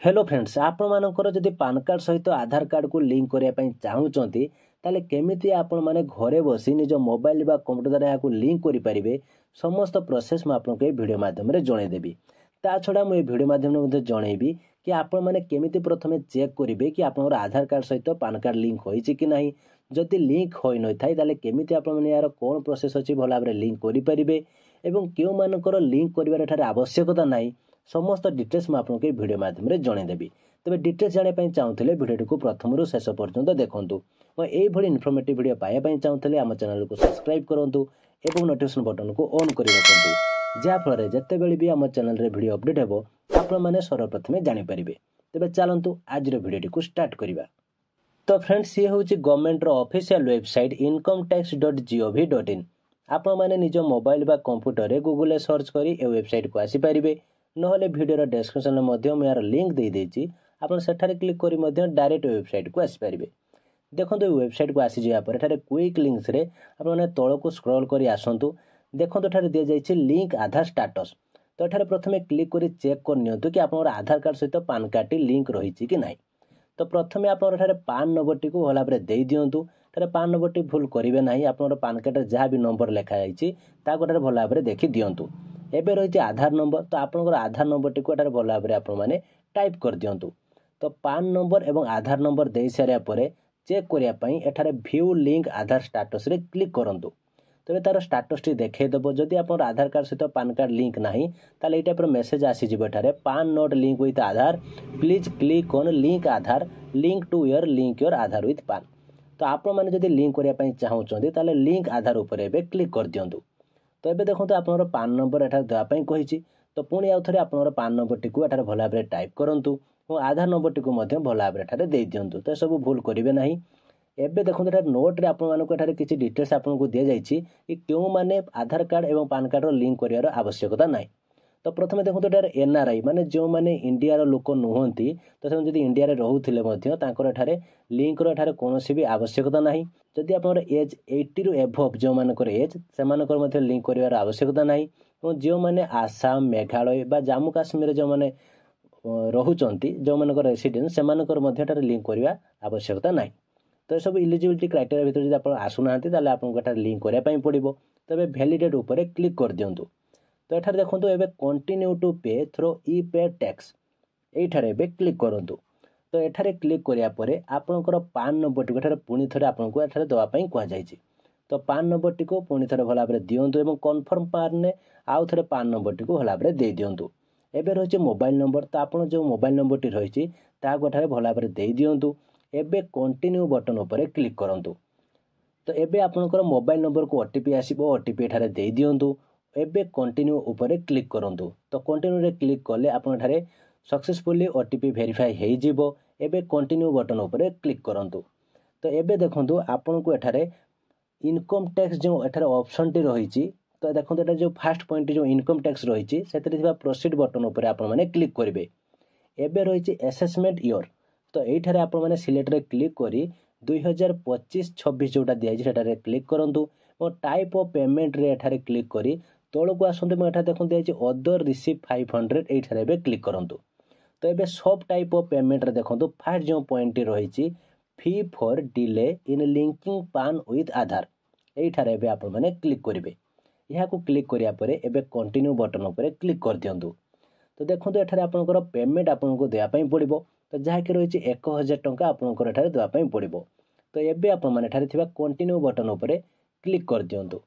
Hello friends आपण मानकर जदि पान कार्ड सहित आधार कार्ड को लिंक करने चाहूँगी ताले केमिति आपण माने घरे बसी निज मोबाइल बा कंप्यूटर द्वारा यहाँ लिंक करें समस्त प्रोसेस मैं आपको ये वीडियो माध्यम जनईदेवी। ता छड़ा मुझे वीडियो माध्यम जनईबी कि आपण माने केमिति प्रथमे चेक करेंगे कि आपनकर आधार कार्ड सहित पान कार्ड लिंक होइछि कि नहीं। जदि लिंक हो न थाए ताले केमिति आपण माने यार कौन प्रोसेस अच्छी भल भाव लिंक करें एवं क्यों मानकर लिंक कर आवश्यकता नहीं समस्त डिटेल्स मैं आपको ये वीडियो माध्यम जनईदेवी। तेज डिटेल्स जानापी चाहूँगे वीडियो को प्रथम रू शेष पर्यंत देखूँ और यही इनफॉर्मेटिव वीडियो पाइबा चाहूँगे आम चैनल को सब्सक्राइब करूँ और नोटिफिकेशन बटन को ऑन कर रखुँ जहाँफल जिते बड़े भी आम चैनल रे वीडियो अपडेट हो आपने सर्वप्रथम जानीपर। तेज चलतु आज वीडियो को स्टार्ट करवा। तो फ्रेंड्स ये हूँ गवर्नमेंट ऑफिशियल वेबसाइट incometax.gov.in। आपण मैंने निज मोबाइल बा कंप्यूटर गूगल सर्च करी ए वेबसाइट को आसीपारे नहले वीडियो डिस्क्रिप्शन में यार लिंक दे देछि आपण सेठारे क्लिक करी डायरेक्ट वेबसाइट को आसीपारे। देखो वेबसाइट को आसी जाया पर एठारे क्विक लिंक्स रे आपण तल को स्क्रॉल करी आसंतु। देखो एठारे दिया जाइछि लिंक आधार स्टेटस। तो एठारे प्रथमे क्लिक करी चेक कर नियंतु कि आपन आधार कार्ड सहित पान कार्ड लिंक रहिछि कि नाही। तो प्रथमे आपन एठारे पान नंबर को भला भाबरे देई दियंतु। एठारे पान नंबर भूल करिवे नाही। आपन पान कार्ड जहाँ भी नंबर लिखा जाइछि ताको एठारे भला भाबरे देखि दियंतु। एबे रही आधार नंबर तो आपनकर आधार नंबर टी भल भाव आपण मैंने टाइप कर दियंतु। तो पान नंबर एवं आधार नंबर दे सारा पर चेक करने एठारे व्यू लिंक आधार स्टेटस रे क्लिक करंतु। तेरे तार स्टेटस टी देखैदेव जदि आप आधार कार्ड सहित पान कार्ड लिंक नाही ताले ए टाइप मेसेज आसीजिव एठारे PAN not link with Aadhaar please click on link Aadhaar link to your link your Aadhaar with PAN. तो आपण मैंने जदि लिंक करने चाहूँगी ताले लिंक आधार उपर एबे क्लिक कर दियंतु। तो ये देखो आपनर पान नंबर एठार देवाई कही तो पुणी आउ थे आपनर पान नंबर टी एठार भल भाव टाइप करूँ और आधार नंबर टी भल भाव एठार दे दिंतु। तो सब भूल करेंगे ना। एबे देखो एठार नोट रे आपको किसी डिटेल्स आपको दि जाइए कि क्यों माने आधार कार्ड एवं पान कार्ड लिंक करार आवश्यकता ना। तो प्रथम देखो एठार एनआरआई माने जो माने इंडिया लोक नुहति तो से इंडिया रोते लिंक एठार कौन भी आवश्यकता ना। जदि आप एज 80 रु एभव जो मानकर एज से लिंक करार आवश्यकता ना। और जो मैंने आसाम मेघालय बा जम्मू काश्मीर जो मैंने रोचंती जो मानकर रेसिडेंस से लिंक करवा आवश्यकता ना। तो सब इलिजिबिलिटी क्राइटेरिया भीतर जब आप आसुना आपको लिंक करने पड़ो। तबे वैलिडेट उपर क्लिक कर दिंतु। तो एठार देखो एबे कंटिन्यू टू पे थ्रो ई पे टैक्स एठार एबे क्लिक करंतु। तो एठारे क्लिक करिया परे आपनकर पान नंबर टी एठारे पुणी थरे आपनको एठारे दवा पई कहा जायछि। तो पान नंबर टी को पुणी थरे भला भाबरे दियंतु एवं कन्फर्म पान ने आउ थरे पान नंबर टी को भला भाबरे दे दियंतु। एबे रहिछि मोबाइल नंबर तो आपन जो मोबाइल नंबर टी रहिछि ताको एठारे भला भाबरे दे दियंतु। एबे कंटिन्यू बटन उपर क्लिक करंतु। तो एबे आपनकर मोबाइल नंबर को ओटीपी आसीबो ओटीपी एठारे दे दियंतु। एबे कंटिन्यू उपर क्लिक करंतु। तो कंटिन्यू रे क्लिक कले आपन एठारे सक्सेसफुली ओटीपी वेरीफाई हो जिवो। एबे कंटिन्यू बटन उपर क्लिक करंतु। तो एबे देखंतु आपन को एठारे इनकम टैक्स जो एठारे ऑप्शन टी रहिछि तो देखंतु एटा जो फर्स्ट पॉइंट जो इनकम टैक्स रहिछि सेतरे थिबा प्रोसीड बटन उपर आपन माने क्लिक करिवे। एबे रहिछि असेसमेंट ईयर तो एठारे आपन माने सिलेक्ट रे क्लिक करी 2025-26 जोटा दियाछि सेटारे क्लिक करंतु और टाइप ऑफ पेमेंट रे एठारे क्लिक करी तळ को आसंतु म एठा देखंतु दियाछि अदर रिसीव 500 एठारे एबे क्लिक करंतु। तो एबे सब टाइप ऑफ पेमेंट रे देखंतु फर्स्ट जो पॉइंट रहिछि fee for delay in linking PAN with Aadhaar एठारे एबे आपन माने क्लिक करिवे। यहा को क्लिक करिया परे एबे कंटिन्यू बटन उपर क्लिक कर दियंतु। तो देखंतु एठारे आपनकर पेमेंट आपनको देया पई पड़िबो। तो जहा कि रहिछि 1000 टंका आपनकर एठारे देया पई पड़िबो। तो एबे आपन माने एठारे थिबा कंटिन्यू बटन उपर क्लिक कर दियंतु।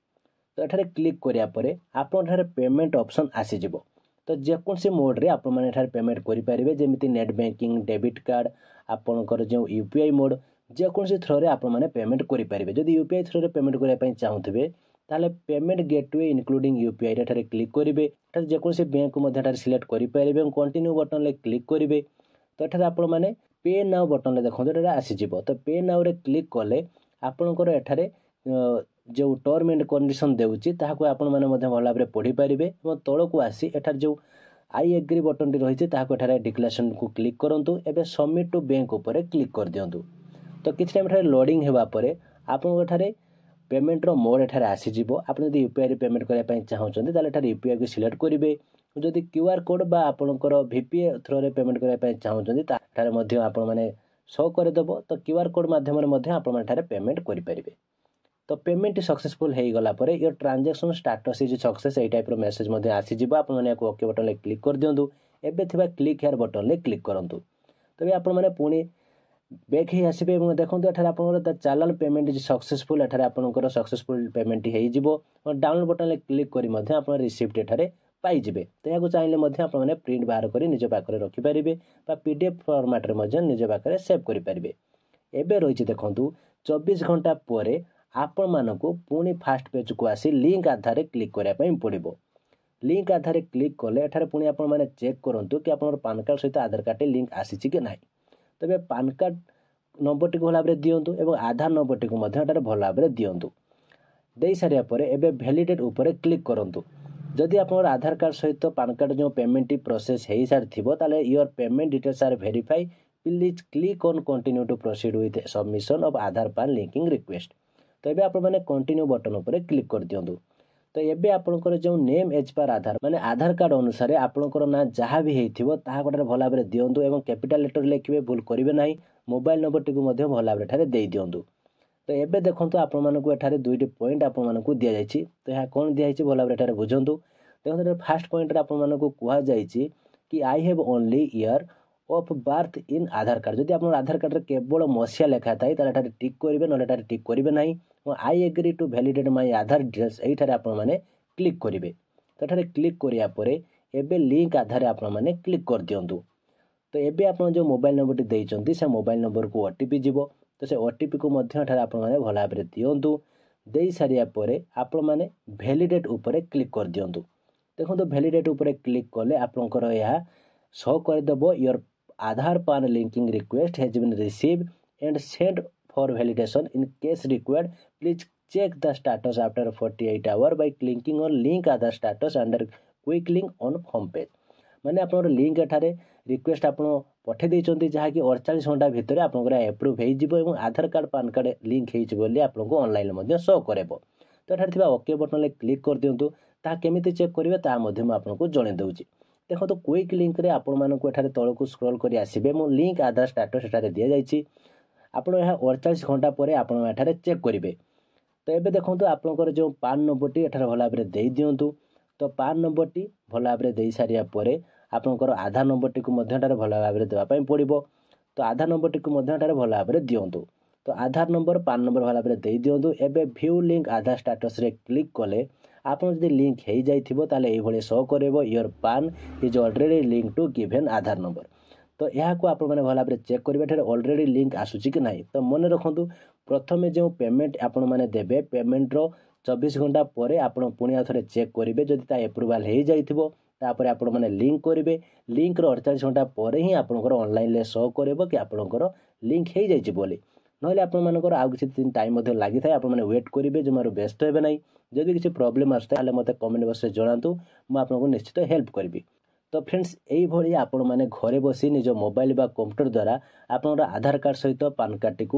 तो एठारे क्लिक करिया परे आपन एठारे पेमेंट ऑप्शन आसी जिवो। तो जेकोसी मोड रे आपन माने एठारे पेमेंट करि परिबे जेमिति नेट बैंकिंग डेबिट कार्ड आपनकर जो यूपीआई मोड जेकोसी थ्रो रे आपन माने पेमेंट करि परिबे। जदि यूपीआई थ्रो रे पेमेंट करिया पई चाहुथिबे ताले पेमेंट गेटवे इनक्लूडिंग यूपीआई एठारे क्लिक करिवे। एठारे जेकोसी बैंक को मध्ये एठारे सिलेक्ट करि परिबे और कंटिन्यू बटन ले क्लिक करिवे। तो एठारे आपन माने पे नाउ बटन ले देखो एठारे आसी जिवो। तो पे नाउ रे क्लिक कले आपनकर एठारे जो टर्म एंड कंडीशन देउछि ताहाको आपण माने मध्ये भल भाबरे पढि परिबे और तळ को आसी एठार जो आई एग्री बटन टी रहिछि ताहाको एठारे डिक्लेरेशन को क्लिक करंतु। एबे सबमिट टू बैंक उपर क्लिक कर दियंतु। तो किछ टाइम एठारे लोडिंग हेबा परे आपण एठारे पेमेंट रो मोड एठारे आसी जिवो। आपण यदि यूपीआई रे पेमेंट करिया पई चाहउछन्ती ताले एठारे यूपीआई को सिलेक्ट करिवे जदि क्यूआर कोड बा आपणकर VPA थ्रो पेमेंट करने चाहूँगी ताठे आपने शो करदेव तो क्यूआर कोड मध्यम आपे पेमेंट करेंगे। तो पेमेंट सक्सेसफुल हो गला your transaction status is success यही टाइप मेसेज आसीज आपने ओके बटन में क्लिक कर दिंतु एबे थिबा क्लिक हेयर बटन में क्लिक करूँ तबे आपने पुणी बैक ही आसबे देखो एठार आप चालान पेमेंट इज सक्सेसफुल एठार आपंकर सक्सेसफुल पेमेंट हो डाउनलोड बटन में क्लिक कर आप रिसीप्ट एठारे पाइबे। तो यहाँ चाहिए आपने प्रिंट बाहर कर निज पाखे रखिपारे PDF फॉर्मेट रे निज पाखे सेव करेंगे। एबे रही देखूँ 24 घंटा पर आपण मानक पुणी फास्ट पेज को आसी लिंक आधार क्लिक करने पड़ो। लिंक आधार क्लिक कले एठारे पुणी आपण माने चेक करूँ कि आप पान कार्ड सहित आधार कार्ड लिंक आसी कि ना। तबे पान कार्ड नंबर टी भल भाव दिंतु और आधार नंबर टी भल भाव दिंतु दे सारे एबे वैलिडेट उपरे क्लिक करूँ। जदि आप आधार कार्ड सहित पान कार्ड जो पेमेंट प्रोसेस हो सारी थी your payment details are verify please click on continue to proceed with submission of Aadhaar PAN linking request. तो ये आपने कंटिन्यू बटन उपर क्लिक कर दिंतु। तो ये आपंकर जो नेम एज पर आधार माने आधार कार्ड अनुसार आपंकर ना जहाँ भी होता गोटे भल भाव दिंतु और कैपिटाल लेटर लिखे भूल करेंगे ना। मोबाइल नंबर टी भल भाव दे दिंतु। तो ये देखो आप दुईटी पॉइंट आपको दि जाइए। तो यह कौन दिखाई भल भाव बुझु देखो फास्ट पॉइंट आपको कहुई कि I have only year of birth in Aadhaar card. जदि आप आधार कार्ड केवल मसीहा लेखा थाए ताले टिक करेंगे ना टिक करेंगे ना। I agree to validate my Aadhaar details यही आपने क्लिक करेंगे। तो ये क्लिक करापर एबे लिंक आधार आपने क्लिक कर दिंतु। तो ये आप जो मोबाइल नंबर टी देते से मोबाइल नंबर को OTP जीवो। तो से OTP को आपने भल भाव दिंतु दे सारापर आपने वैलिडेट उपरे क्लिक कर दिंतु। देखो वैलिडेट उपरे क्लिक कले आपंकर यह show करदेव your Aadhaar PAN linking request has been receive and send for validation in case required please check the status after 48 hour by clicking on link Aadhaar status under quick link on home page. माने आपनर link एठारे request आप पठे देइचंती जहाँकि 48 घंटा भितर आपनकर approve हो Aadhaar card PAN card link होली आपको ऑनलाइन में शो करेबो। तो एठारे थिबा ओके बटन में क्लिक कर दिंतु। ता केमिति चेक करेंगे ता आपको जणे दूची। देखो तो क्विक लिंक रे आपण मानक एठारे तळकु स्क्रॉल करी आसीबे मो लिंक आधार स्टाटस एठारे दिया जाइछि। आपण यह 48 घंटा पर आपण एठारे चेक करेंगे। तो ये देखो आपंकर जो पान नंबर टी एठारे भल भाव दे दिंतु। तो पान नंबर टी भल भाव दे सारापर आपंकर आधार नंबर टी भल भाव देवाई पड़ो। तो आधार नंबर टी भल भाव दिंतु। तो आधार नंबर पान नंबर भल भाव दे दिंतु। एबे व्यू लिंक आधार स्टाटस रे क्लिक कले आप जब लिंक हो जाए शो करेबो your PAN is already link to given Aadhaar number. तो यह को आपने भल भाव चेक करेंगे ऑलरेडी लिंक आसूची कि नहीं। तो मन रखु प्रथम जो पेमेंट आपण मैंने देवे पेमेंट रो 24 घंटा पर आप पुणी थे चेक करेंगे जदि एप्रुवाल हो जापर आपण मैंने लिंक करेंगे लिंक 48 घंटा पर ही आपंकर ऑनलाइन शो करेबो कि आपंकर लिंक हो जाइए बोली ना आपर आउ किसी टाइम लगी था आपने वेट करेंगे जमार व्यस्त हे ना। जदि किसी प्रोब्लेम आसता मत कमेंट बॉक्स में जनातु मुझे निश्चित हेल्प करी। तो फ्रेंड्स यही आपण मैंने घरे बसी निज मोबाइल बा कंप्यूटर द्वारा आपनर आधार कार्ड सहित पान कार्ड टी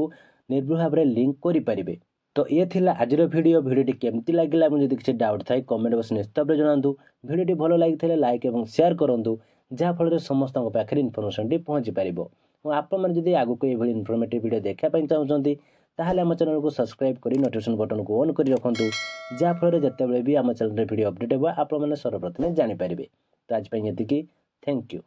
निर्भुल भाव लिंक करेंगे। तो ये थिला आजिर भिडियोटी केमती लगे मुझे किसी डाउट थाए कमेंट बॉक्स निश्चित भाव जनातु। भिडियोटी भल लगी लाइक और शेयर करूँ जहाँफल समस्त पाखे इनफर्मेशन टी पहुँची पार। आपड़ी आगक ये इनफर्मेटिव वीडियो देखापी चाहूँगी ताहले आम चैनल को सब्सक्राइब कर नोटिफिकेशन बटन को ऑन कर रखुँ जहाँफल जिते भी आम चैनल वीडियो अपडेट हो आप सर्वप्रथम जानीपारे। तो आज ये थैंक यू।